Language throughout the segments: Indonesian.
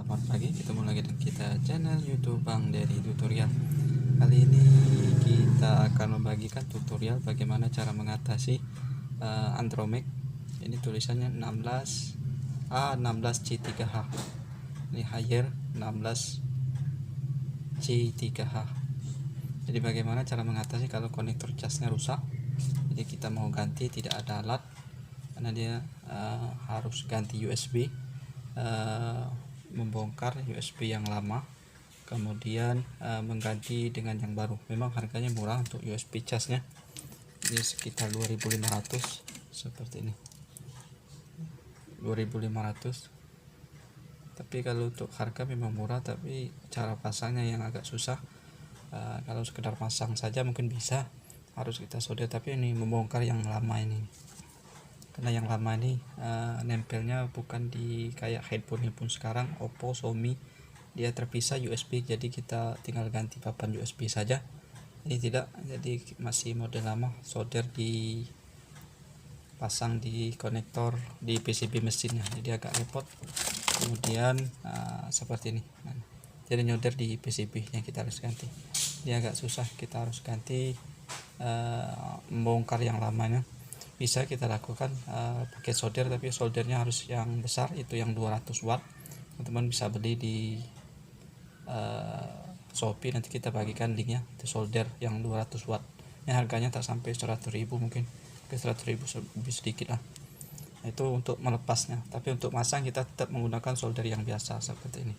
Selamat pagi, ketemu lagi dengan kita channel YouTube Bang Dari Tutorial. Kali ini kita akan membagikan tutorial bagaimana cara mengatasi Andromax. Ini tulisannya 16A16C3H. Ini higher 16C3H. Jadi bagaimana cara mengatasi kalau konektor casnya rusak. Jadi kita mau ganti, tidak ada alat karena dia harus ganti USB. Membongkar USB yang lama, kemudian mengganti dengan yang baru. Memang harganya murah untuk USB casnya, ini sekitar 2.500 seperti ini, 2.500. Tapi kalau untuk harga memang murah, tapi cara pasangnya yang agak susah. Kalau sekedar pasang saja mungkin bisa, harus kita solder, tapi ini membongkar yang lama ini. Karena yang lama ini nempelnya bukan di kayak handphone sekarang Oppo, Xiaomi, dia terpisah USB, jadi kita tinggal ganti papan USB saja. Ini tidak, jadi masih model lama, solder di pasang di konektor di PCB mesinnya, jadi agak repot. Kemudian seperti ini, jadi nyolder di PCB yang kita harus ganti, dia agak susah, kita harus ganti, membongkar yang lamanya. Bisa kita lakukan pakai solder, tapi soldernya harus yang besar, itu yang 200 watt. Teman-teman bisa beli di Shopee, nanti kita bagikan linknya. Itu solder yang 200 watt, ini harganya tak sampai 100.000, mungkin ke 100.000 lebih sedikit lah. Itu untuk melepasnya, tapi untuk masang kita tetap menggunakan solder yang biasa seperti ini.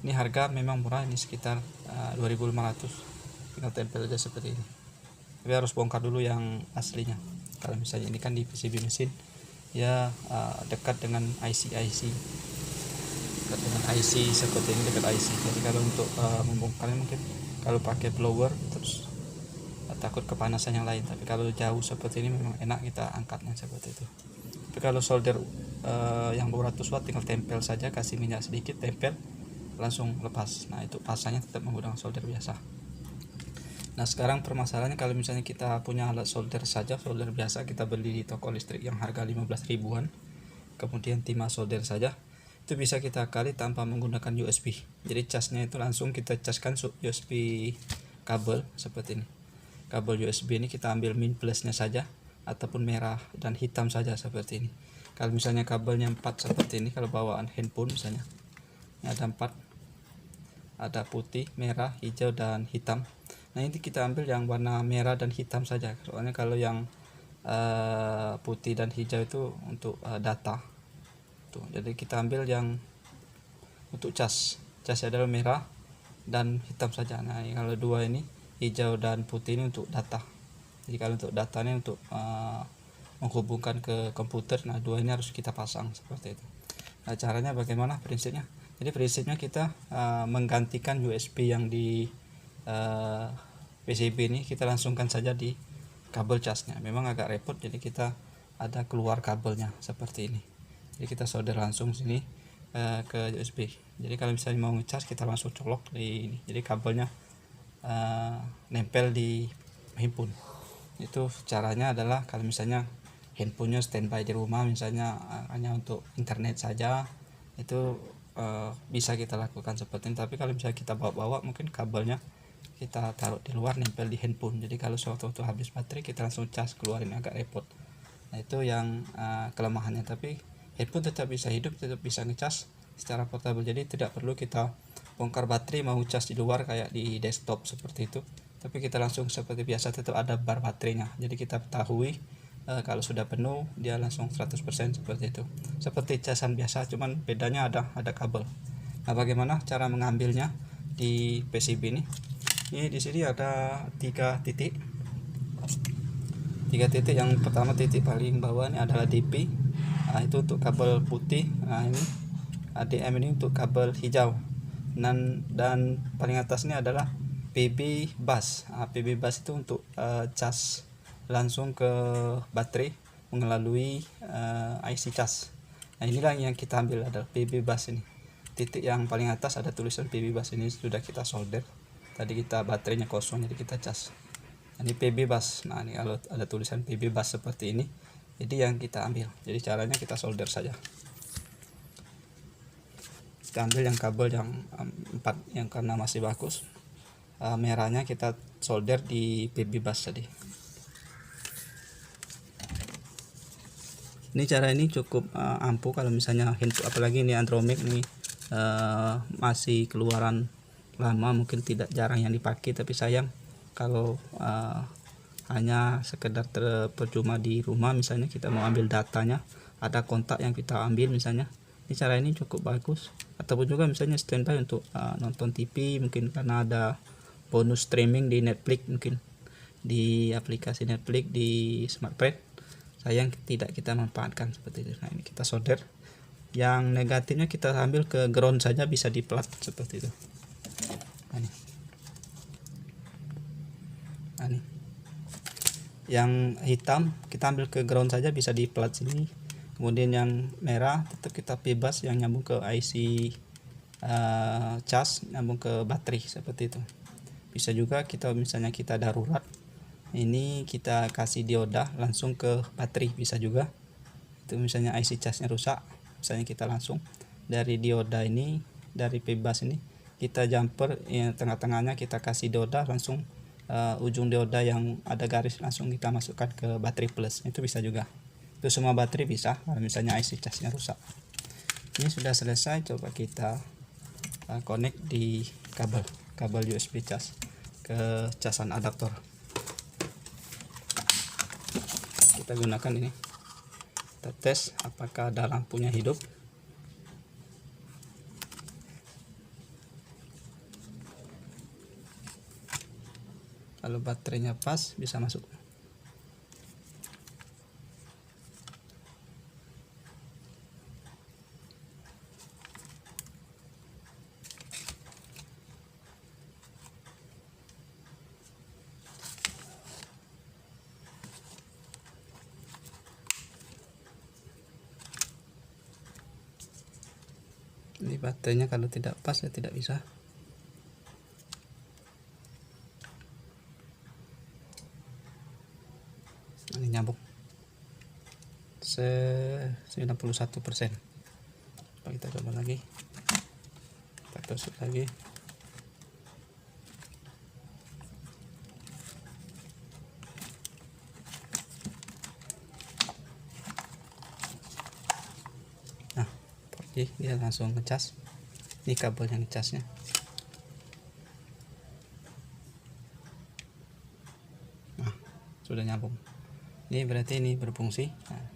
Ini harga memang murah, ini sekitar 2.500, tinggal tempel aja seperti ini. Tapi harus bongkar dulu yang aslinya. Kalau misalnya ini kan di PCB mesin ya, dekat dengan IC seperti ini, dekat IC. Jadi kalau untuk membongkarnya mungkin kalau pakai blower terus takut kepanasan yang lain, tapi kalau jauh seperti ini memang enak kita angkatnya seperti itu. Tapi kalau solder yang 200 watt tinggal tempel saja, kasih minyak sedikit, tempel, langsung lepas. Nah itu pasangnya tetap menggunakan solder biasa. Nah sekarang permasalahannya, kalau misalnya kita punya alat solder saja, solder biasa kita beli di toko listrik yang harga 15 ribuan, kemudian timah solder saja, itu bisa kita kali tanpa menggunakan USB. Jadi casnya itu langsung kita caskan USB kabel seperti ini. Kabel USB ini kita ambil min plusnya saja, ataupun merah dan hitam saja seperti ini. Kalau misalnya kabelnya 4 seperti ini, kalau bawaan handphone misalnya, ini ada 4, ada putih, merah, hijau, dan hitam. Nah ini kita ambil yang warna merah dan hitam saja, soalnya kalau yang putih dan hijau itu untuk data tuh. Jadi kita ambil yang untuk casnya adalah merah dan hitam saja. Nah kalau dua ini, hijau dan putih, ini untuk data. Jadi kalau untuk datanya untuk menghubungkan ke komputer, nah dua ini harus kita pasang seperti itu. Nah caranya bagaimana, prinsipnya? Jadi prinsipnya kita menggantikan USB yang di PCB ini, kita langsungkan saja di kabel casnya. Memang agak repot, jadi kita ada keluar kabelnya seperti ini. Jadi kita solder langsung sini ke USB. Jadi kalau misalnya mau ngecas, kita langsung colok di ini. Jadi kabelnya nempel di handphone. Itu caranya adalah kalau misalnya handphonenya standby di rumah, misalnya hanya untuk internet saja, itu bisa kita lakukan seperti ini. Tapi kalau misalnya kita bawa-bawa, mungkin kabelnya kita taruh di luar, nempel di handphone. Jadi kalau sewaktu-waktu habis baterai, kita langsung cas, keluarin, agak repot. Nah itu yang kelemahannya. Tapi handphone tetap bisa hidup, tetap bisa ngecas secara portable. Jadi tidak perlu kita bongkar baterai mau cas di luar kayak di desktop seperti itu. Tapi kita langsung seperti biasa, tetap ada bar baterainya. Jadi kita ketahui kalau sudah penuh, dia langsung 100% seperti itu. Seperti casan biasa, cuman bedanya ada kabel. Nah bagaimana cara mengambilnya di PCB ini? Ini di sini ada 3 titik. Yang pertama, titik paling bawah ini adalah DP. Nah, itu untuk kabel putih. Nah ini ADM ini untuk kabel hijau. Dan paling atas ini adalah PB bus. PB bus itu untuk cas langsung ke baterai melalui IC cas. Nah inilah yang kita ambil, adalah PB bus ini. Titik yang paling atas ada tulisan PB bus, ini sudah kita solder. Tadi kita baterainya kosong, jadi kita cas. Ini PB bus. Nah ini kalau ada tulisan PB bus seperti ini, jadi yang kita ambil. Jadi caranya kita solder saja. kita ambil yang kabel yang 4 yang karena masih bagus. Merahnya kita solder di PB bus tadi. Ini cara ini cukup ampuh kalau misalnya handphone, apalagi ini Andromax nih masih keluaran lama, mungkin tidak jarang yang dipakai, tapi sayang kalau hanya sekedar percuma di rumah. Misalnya kita mau ambil datanya, ada kontak yang kita ambil misalnya, ini cara ini cukup bagus. Ataupun juga misalnya standby untuk nonton TV, mungkin karena ada bonus streaming di Netflix, mungkin di aplikasi Netflix di smartphone, sayang tidak kita manfaatkan seperti itu. Nah, ini kita solder. Yang negatifnya kita ambil ke ground saja, bisa di plat seperti itu. Nah, ini yang hitam kita ambil ke ground saja, bisa di plat sini. Kemudian yang merah tetap kita bebas, yang nyambung ke IC cas, nyambung ke baterai seperti itu. Bisa juga kita misalnya kita darurat, ini kita kasih dioda langsung ke baterai, bisa juga. Itu misalnya IC casnya rusak, misalnya kita langsung dari dioda ini, dari bebas ini kita jumper tengah-tengahnya kita kasih dioda langsung, ujung dioda yang ada garis langsung kita masukkan ke baterai plus, itu bisa juga. Itu semua baterai bisa kalau misalnya IC casnya rusak. Ini sudah selesai, coba kita connect di kabel USB cas ke casan adaptor. Kita gunakan ini, kita tes apakah ada lampunya hidup. Kalau baterainya pas, bisa masuk. Ini baterainya kalau tidak pas ya tidak bisa. Ini nyambung 91%. Kita coba lagi, kita tusuk lagi. Nah, pergi dia langsung ngecas. Ini kabel yang ngecasnya. Nah, sudah nyambung. Ini berarti ini berfungsi. Nah,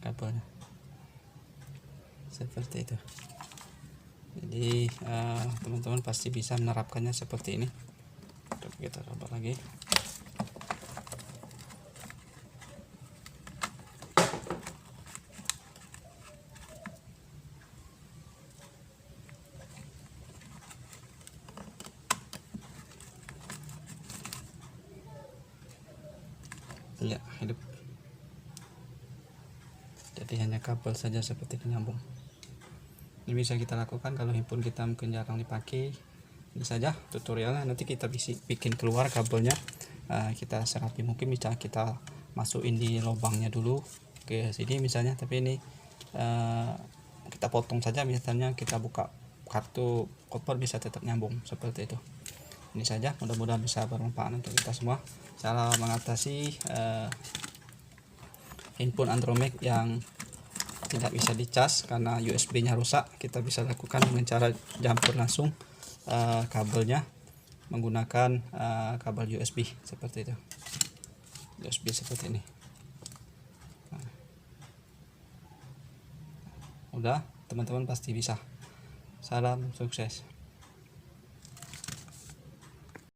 kabelnya seperti itu. Jadi teman-teman pasti bisa menerapkannya seperti ini. Kita coba lagi. Ya, hidup. Jadi hanya kabel saja seperti penyambung. Ini bisa kita lakukan kalau handphone kita mungkin jarang dipakai. Ini saja tutorialnya, nanti kita bisa bikin keluar kabelnya. Kita serapi, mungkin bisa kita masukin di lubangnya dulu ke sini misalnya, tapi ini kita potong saja. Misalnya kita buka kartu koper, bisa tetap nyambung seperti itu. Ini saja, mudah-mudahan bisa bermanfaat untuk kita semua. Cara mengatasi handphone Andromax yang tidak bisa dicas karena USB-nya rusak, kita bisa lakukan dengan cara jumper langsung kabelnya menggunakan kabel USB seperti itu. USB seperti ini. Nah, udah, teman-teman pasti bisa. Salam sukses.